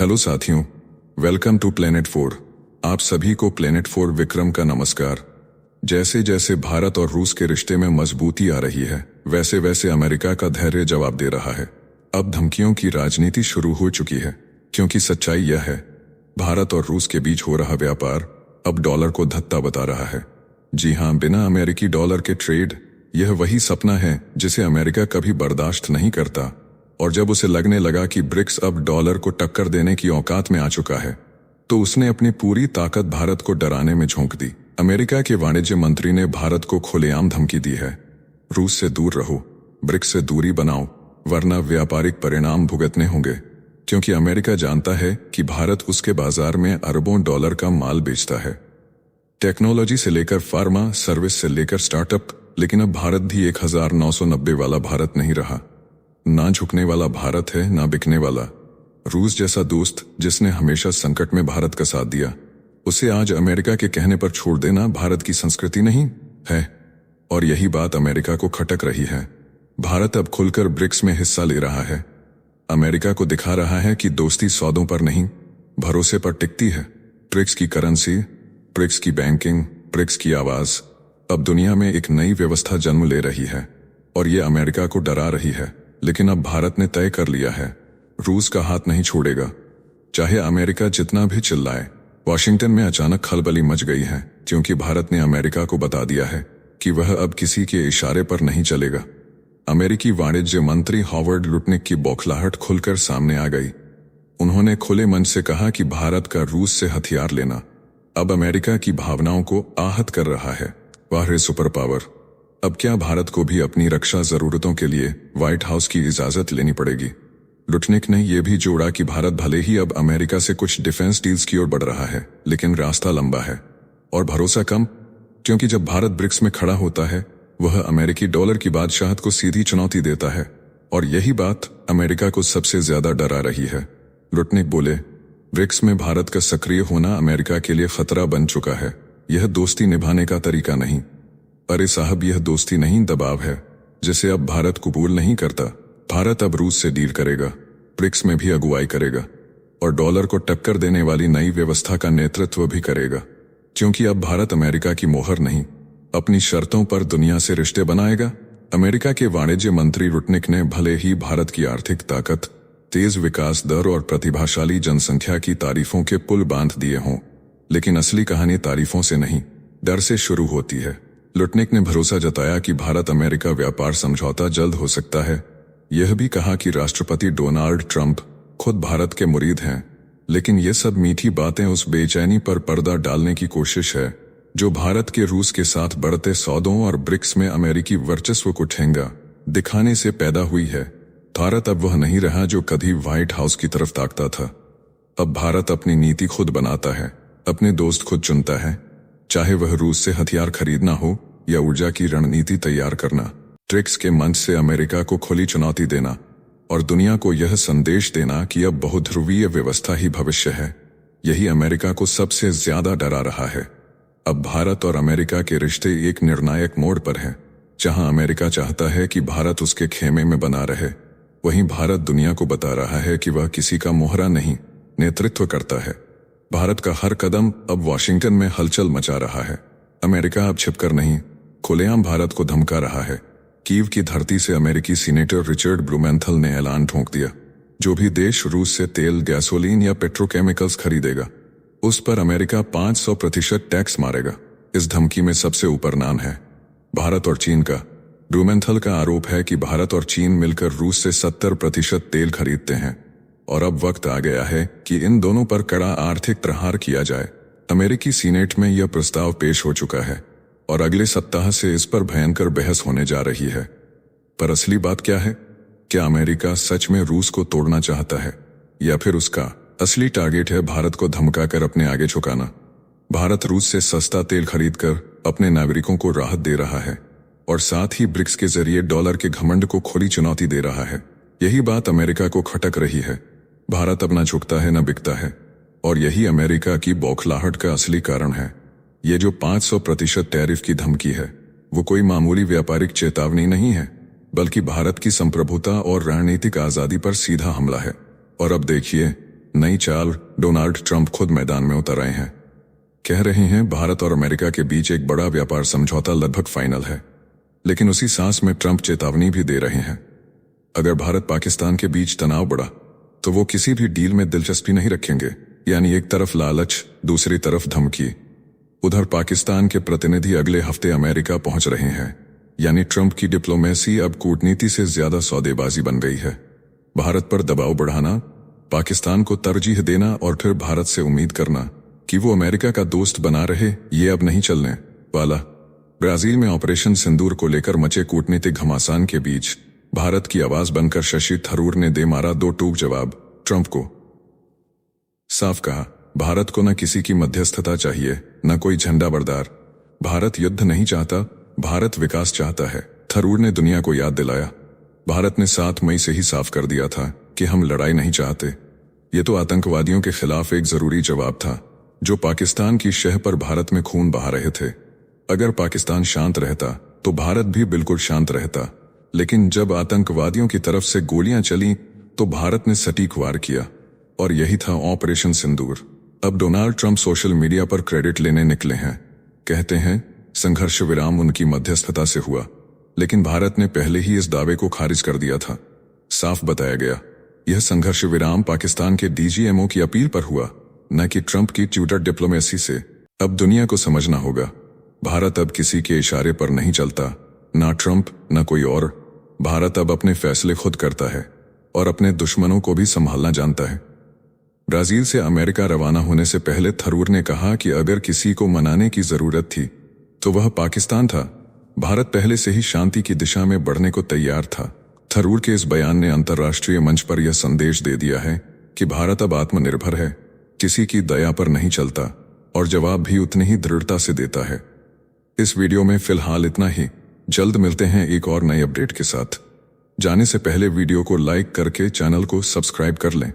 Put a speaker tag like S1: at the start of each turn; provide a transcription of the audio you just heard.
S1: Hello साथियों, welcome to planet 4। आप सभी को प्लेनेट 4 विक्रम का नमस्कार। जैसे जैसे भारत और रूस के रिश्ते में मजबूती आ रही है, वैसे वैसे अमेरिका का धैर्य जवाब दे रहा है। अब धमकियों की राजनीति शुरू हो चुकी है, क्योंकि सच्चाई यह है, भारत और रूस के बीच हो रहा व्यापार अब डॉलर को धत्ता बता रहा है। जी हाँ, बिना अमेरिकी डॉलर के ट्रेड, यह वही सपना है जिसे अमेरिका कभी बर्दाश्त नहीं करता। और जब उसे लगने लगा कि ब्रिक्स अब डॉलर को टक्कर देने की औकात में आ चुका है, तो उसने अपनी पूरी ताकत भारत को डराने में झोंक दी। अमेरिका के वाणिज्य मंत्री ने भारत को खुलेआम धमकी दी है, रूस से दूर रहो, ब्रिक्स से दूरी बनाओ, वरना व्यापारिक परिणाम भुगतने होंगे। क्योंकि अमेरिका जानता है कि भारत उसके बाजार में अरबों डॉलर का माल बेचता है, टेक्नोलॉजी से लेकर फार्मा, सर्विस से लेकर स्टार्टअप। लेकिन अब भारत भी 1990 वाला भारत नहीं रहा। ना झुकने वाला भारत है, ना बिकने वाला। रूस जैसा दोस्त जिसने हमेशा संकट में भारत का साथ दिया, उसे आज अमेरिका के कहने पर छोड़ देना भारत की संस्कृति नहीं है। और यही बात अमेरिका को खटक रही है। भारत अब खुलकर ब्रिक्स में हिस्सा ले रहा है, अमेरिका को दिखा रहा है कि दोस्ती सौदों पर नहीं, भरोसे पर टिकती है। ब्रिक्स की करेंसी, ब्रिक्स की बैंकिंग, ब्रिक्स की आवाज अब दुनिया में एक नई व्यवस्था जन्म ले रही है, और ये अमेरिका को डरा रही है। लेकिन अब भारत ने तय कर लिया है, रूस का हाथ नहीं छोड़ेगा, चाहे अमेरिका जितना भी चिल्लाए। वॉशिंगटन में अचानक खलबली मच गई है, क्योंकि भारत ने अमेरिका को बता दिया है कि वह अब किसी के इशारे पर नहीं चलेगा। अमेरिकी वाणिज्य मंत्री हॉवर्ड लुटनिक की बौखलाहट खुलकर सामने आ गई। उन्होंने खुले मन से कहा कि भारत का रूस से हथियार लेना अब अमेरिका की भावनाओं को आहत कर रहा है। वाह रे सुपर पावर! अब क्या भारत को भी अपनी रक्षा जरूरतों के लिए व्हाइट हाउस की इजाजत लेनी पड़ेगी? लुटनिक ने यह भी जोड़ा कि भारत भले ही अब अमेरिका से कुछ डिफेंस डील्स की ओर बढ़ रहा है, लेकिन रास्ता लंबा है और भरोसा कम। क्योंकि जब भारत ब्रिक्स में खड़ा होता है, वह अमेरिकी डॉलर की बादशाहत को सीधी चुनौती देता है, और यही बात अमेरिका को सबसे ज्यादा डरा रही है। लुटनिक बोले, ब्रिक्स में भारत का सक्रिय होना अमेरिका के लिए खतरा बन चुका है। यह दोस्ती निभाने का तरीका नहीं। अरे साहब, यह दोस्ती नहीं, दबाव है, जिसे अब भारत कबूल नहीं करता। भारत अब रूस से डील करेगा, ब्रिक्स में भी अगुवाई करेगा, और डॉलर को टक्कर देने वाली नई व्यवस्था का नेतृत्व भी करेगा। क्योंकि अब भारत अमेरिका की मोहर नहीं, अपनी शर्तों पर दुनिया से रिश्ते बनाएगा। अमेरिका के वाणिज्य मंत्री लुटनिक ने भले ही भारत की आर्थिक ताकत, तेज विकास दर और प्रतिभाशाली जनसंख्या की तारीफों के पुल बांध दिए हों, लेकिन असली कहानी तारीफों से नहीं, डर से शुरू होती है। लुटनिक ने भरोसा जताया कि भारत अमेरिका व्यापार समझौता जल्द हो सकता है। यह भी कहा कि राष्ट्रपति डोनाल्ड ट्रंप खुद भारत के मुरीद हैं। लेकिन ये सब मीठी बातें उस बेचैनी पर पर्दा डालने की कोशिश है जो भारत के रूस के साथ बढ़ते सौदों और ब्रिक्स में अमेरिकी वर्चस्व को ठेंगा दिखाने से पैदा हुई है। भारत अब वह नहीं रहा जो कभी व्हाइट हाउस की तरफ ताकता था। अब भारत अपनी नीति खुद बनाता है, अपने दोस्त खुद चुनता है, चाहे वह रूस से हथियार खरीदना हो या ऊर्जा की रणनीति तैयार करना। ब्रिक्स के मंच से अमेरिका को खुली चुनौती देना और दुनिया को यह संदेश देना कि अब बहुध्रुवीय व्यवस्था ही भविष्य है, यही अमेरिका को सबसे ज्यादा डरा रहा है। अब भारत और अमेरिका के रिश्ते एक निर्णायक मोड़ पर हैं। जहां अमेरिका चाहता है कि भारत उसके खेमे में बना रहे, वहीं भारत दुनिया को बता रहा है कि वह किसी का मोहरा नहीं, नेतृत्व करता है। भारत का हर कदम अब वॉशिंगटन में हलचल मचा रहा है। अमेरिका अब छिपकर नहीं, खुलेआम भारत को धमका रहा है। कीव की धरती से अमेरिकी सीनेटर रिचर्ड ब्लूमेंथल ने ऐलान ठोक दिया, जो भी देश रूस से तेल, गैसोलीन या पेट्रोकेमिकल्स खरीदेगा, उस पर अमेरिका 500% टैक्स मारेगा। इस धमकी में सबसे ऊपर नाम है भारत और चीन का। ब्लूमेंथल का आरोप है कि भारत और चीन मिलकर रूस से 70% तेल खरीदते हैं, और अब वक्त आ गया है कि इन दोनों पर कड़ा आर्थिक प्रहार किया जाए। अमेरिकी सीनेट में यह प्रस्ताव पेश हो चुका है, और अगले सप्ताह से इस पर भयंकर बहस होने जा रही है। पर असली बात क्या है? क्या अमेरिका सच में रूस को तोड़ना चाहता है, या फिर उसका असली टारगेट है भारत को धमकाकर अपने आगे झुकाना? भारत रूस से सस्ता तेल खरीदकर अपने नागरिकों को राहत दे रहा है, और साथ ही ब्रिक्स के जरिए डॉलर के घमंड को खुली चुनौती दे रहा है। यही बात अमेरिका को खटक रही है। भारत अब न झुकता है, न बिकता है, और यही अमेरिका की बौखलाहट का असली कारण है। ये जो 500% टैरिफ की धमकी है, वो कोई मामूली व्यापारिक चेतावनी नहीं है, बल्कि भारत की संप्रभुता और रणनीतिक आजादी पर सीधा हमला है। और अब देखिए, नई चाल डोनाल्ड ट्रंप खुद मैदान में उतर आए हैं। कह रहे हैं भारत और अमेरिका के बीच एक बड़ा व्यापार समझौता लगभग फाइनल है, लेकिन उसी सांस में ट्रंप चेतावनी भी दे रहे हैं। अगर भारत पाकिस्तान के बीच तनाव बढ़ा तो वो किसी भी डील में दिलचस्पी नहीं रखेंगे, यानी एक तरफ लालच, दूसरी तरफ धमकी। उधर पाकिस्तान के प्रतिनिधि अगले हफ्ते अमेरिका पहुंच रहे हैं, यानी ट्रंप की डिप्लोमेसी अब कूटनीति से ज्यादा सौदेबाजी बन गई है। भारत पर दबाव बढ़ाना, पाकिस्तान को तरजीह देना और फिर भारत से उम्मीद करना कि वो अमेरिका का दोस्त बना रहे, ये अब नहीं चलने वाला। ब्राजील में ऑपरेशन सिंदूर को लेकर मचे कूटनीतिक घमासान के बीच भारत की आवाज बनकर शशि थरूर ने दे मारा दो टूक जवाब। ट्रंप को साफ कहा, भारत को न किसी की मध्यस्थता चाहिए, न कोई झंडा बरदार। भारत युद्ध नहीं चाहता, भारत विकास चाहता है। थरूर ने दुनिया को याद दिलाया, भारत ने 7 मई से ही साफ कर दिया था कि हम लड़ाई नहीं चाहते। ये तो आतंकवादियों के खिलाफ एक जरूरी जवाब था, जो पाकिस्तान की शह पर भारत में खून बहा रहे थे। अगर पाकिस्तान शांत रहता तो भारत भी बिल्कुल शांत रहता, लेकिन जब आतंकवादियों की तरफ से गोलियां चली तो भारत ने सटीक वार किया, और यही था ऑपरेशन सिंदूर। अब डोनाल्ड ट्रंप सोशल मीडिया पर क्रेडिट लेने निकले हैं। कहते हैं संघर्ष विराम उनकी मध्यस्थता से हुआ, लेकिन भारत ने पहले ही इस दावे को खारिज कर दिया था। साफ बताया गया, यह संघर्ष विराम पाकिस्तान के डीजीएमओ की अपील पर हुआ, न कि ट्रंप की ट्विटर डिप्लोमेसी से। अब दुनिया को समझना होगा, भारत अब किसी के इशारे पर नहीं चलता, ना ट्रंप न कोई और। भारत अब अपने फैसले खुद करता है और अपने दुश्मनों को भी संभालना जानता है। ब्राजील से अमेरिका रवाना होने से पहले थरूर ने कहा कि अगर किसी को मनाने की जरूरत थी तो वह पाकिस्तान था। भारत पहले से ही शांति की दिशा में बढ़ने को तैयार था। थरूर के इस बयान ने अंतर्राष्ट्रीय मंच पर यह संदेश दे दिया है कि भारत अब आत्मनिर्भर है, किसी की दया पर नहीं चलता और जवाब भी उतनी ही दृढ़ता से देता है। इस वीडियो में फिलहाल इतना ही। जल्द मिलते हैं एक और नए अपडेट के साथ। जाने से पहले वीडियो को लाइक करके चैनल को सब्सक्राइब कर लें।